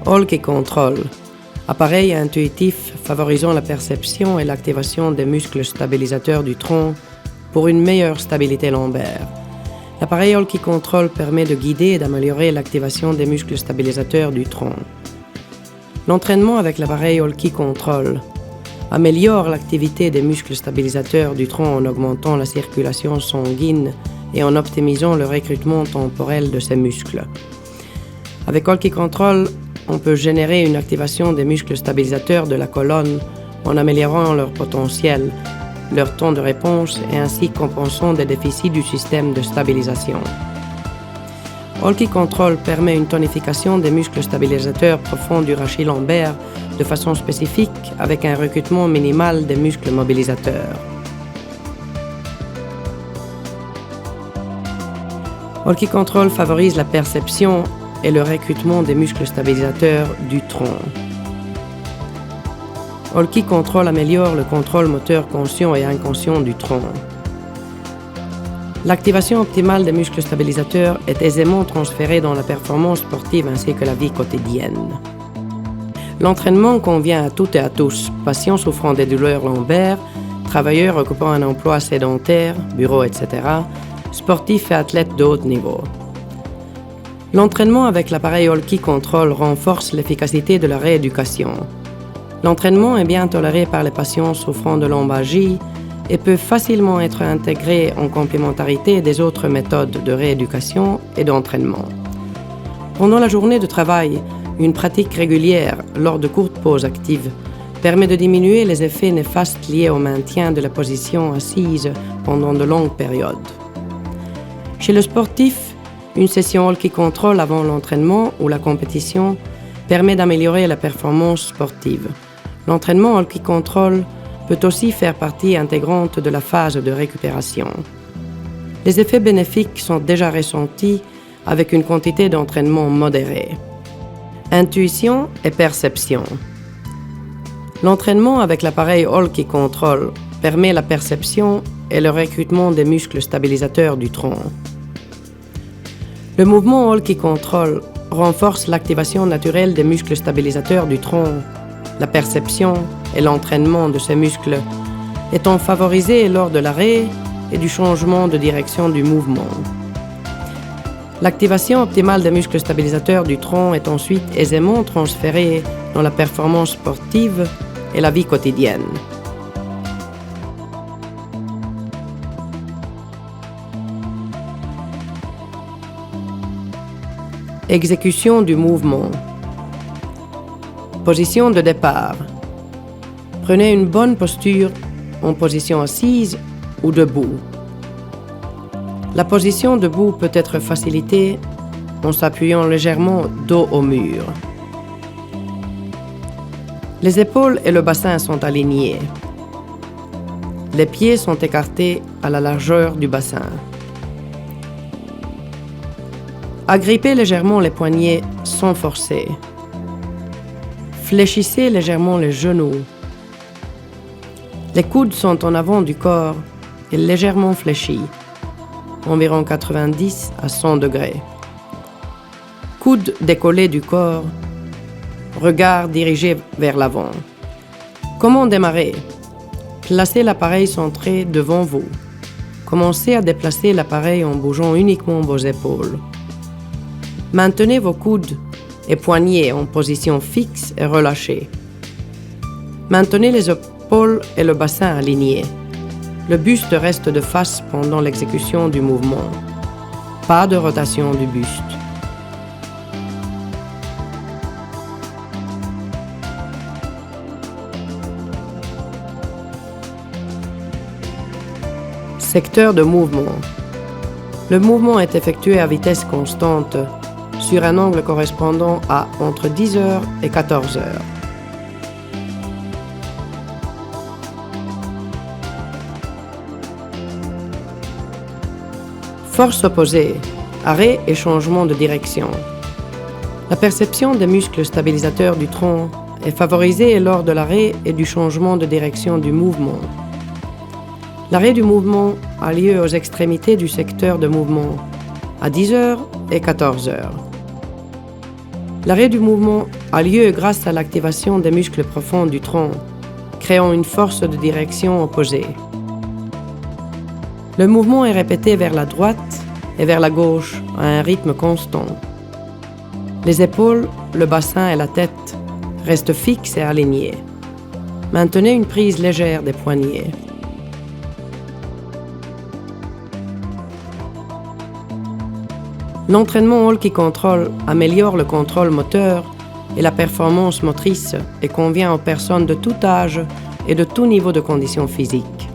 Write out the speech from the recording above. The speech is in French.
Holki Control, appareil intuitif favorisant la perception et l'activation des muscles stabilisateurs du tronc pour une meilleure stabilité lombaire. L'appareil Holki Control permet de guider et d'améliorer l'activation des muscles stabilisateurs du tronc. L'entraînement avec l'appareil Holki Control améliore l'activité des muscles stabilisateurs du tronc en augmentant la circulation sanguine et en optimisant le recrutement temporel de ces muscles. Avec Holki Control, on peut générer une activation des muscles stabilisateurs de la colonne en améliorant leur potentiel, leur temps de réponse et ainsi compensant des déficits du système de stabilisation. Holki Control permet une tonification des muscles stabilisateurs profonds du rachis lombaire de façon spécifique avec un recrutement minimal des muscles mobilisateurs. Holki Control favorise la perception et le recrutement des muscles stabilisateurs du tronc. Holki Control améliore le contrôle moteur conscient et inconscient du tronc. L'activation optimale des muscles stabilisateurs est aisément transférée dans la performance sportive ainsi que la vie quotidienne. L'entraînement convient à toutes et à tous, patients souffrant des douleurs lombaires, travailleurs occupant un emploi sédentaire, bureau, etc., sportifs et athlètes de haut niveau. L'entraînement avec l'appareil Holki Control renforce l'efficacité de la rééducation. L'entraînement est bien toléré par les patients souffrant de lombalgie et peut facilement être intégré en complémentarité des autres méthodes de rééducation et d'entraînement. Pendant la journée de travail, une pratique régulière lors de courtes pauses actives permet de diminuer les effets néfastes liés au maintien de la position assise pendant de longues périodes. Chez le sportif, une session Holki Control avant l'entraînement ou la compétition permet d'améliorer la performance sportive. L'entraînement Holki Control peut aussi faire partie intégrante de la phase de récupération. Les effets bénéfiques sont déjà ressentis avec une quantité d'entraînement modérée. Intuition et perception. L'entraînement avec l'appareil Holki Control permet la perception et le recrutement des muscles stabilisateurs du tronc. Le mouvement Holki Control renforce l'activation naturelle des muscles stabilisateurs du tronc, la perception et l'entraînement de ces muscles étant favorisés lors de l'arrêt et du changement de direction du mouvement. L'activation optimale des muscles stabilisateurs du tronc est ensuite aisément transférée dans la performance sportive et la vie quotidienne. Exécution du mouvement. Position de départ. Prenez une bonne posture en position assise ou debout. La position debout peut être facilitée en s'appuyant légèrement dos au mur. Les épaules et le bassin sont alignés. Les pieds sont écartés à la largeur du bassin. Agrippez légèrement les poignets sans forcer. Fléchissez légèrement les genoux. Les coudes sont en avant du corps et légèrement fléchis, environ 90 à 100 degrés. Coudes décollés du corps, regard dirigé vers l'avant. Comment démarrer? Placez l'appareil centré devant vous. Commencez à déplacer l'appareil en bougeant uniquement vos épaules. Maintenez vos coudes et poignets en position fixe et relâchée. Maintenez les épaules et le bassin alignés. Le buste reste de face pendant l'exécution du mouvement. Pas de rotation du buste. Secteur de mouvement. Le mouvement est effectué à vitesse constante sur un angle correspondant à entre 10 heures et 14 heures. Force opposée, arrêt et changement de direction. La perception des muscles stabilisateurs du tronc est favorisée lors de l'arrêt et du changement de direction du mouvement. L'arrêt du mouvement a lieu aux extrémités du secteur de mouvement, à 10 heures et 14 heures. L'arrêt du mouvement a lieu grâce à l'activation des muscles profonds du tronc, créant une force de direction opposée. Le mouvement est répété vers la droite et vers la gauche à un rythme constant. Les épaules, le bassin et la tête restent fixes et alignés. Maintenez une prise légère des poignets. L'entraînement Holki Control améliore le contrôle moteur et la performance motrice et convient aux personnes de tout âge et de tout niveau de conditions physiques.